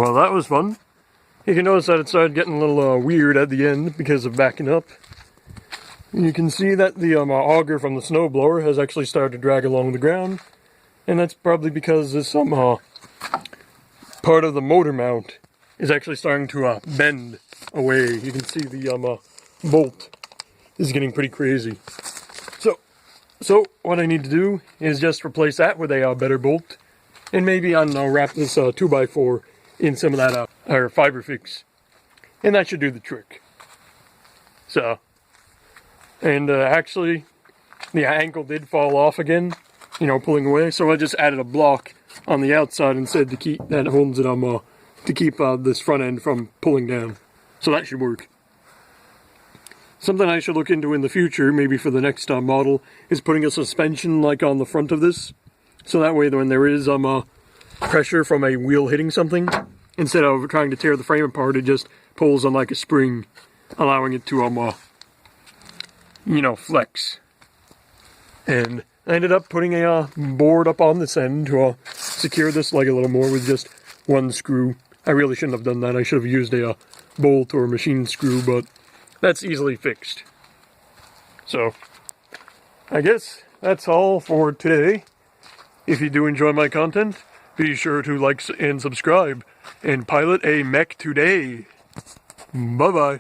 Well, that was fun. You can notice that it started getting a little weird at the end because of backing up. You can see that the auger from the snowblower has actually started to drag along the ground. And that's probably because this part of the motor mount is actually starting to bend away. You can see the bolt is getting pretty crazy. So what I need to do is just replace that with a better bolt. And maybe, I don't know, wrap this 2x4 in some of that fiber fix. And that should do the trick. So, and actually, the ankle did fall off again, you know, pulling away. So I just added a block on the outside instead to keep, that holds it on, to keep this front end from pulling down. So that should work. Something I should look into in the future, maybe for the next model, is putting a suspension like on the front of this. So that way when there is pressure from a wheel hitting something, instead of trying to tear the frame apart, it just pulls on like a spring, allowing it to you know, flex. And I ended up putting a board up on this end to secure this leg a little more with just one screw. I really shouldn't have done that. I should have used a bolt or a machine screw, but that's easily fixed. So, I guess that's all for today. If you do enjoy my content, be sure to like and subscribe, and pilot a mech today. Bye-bye.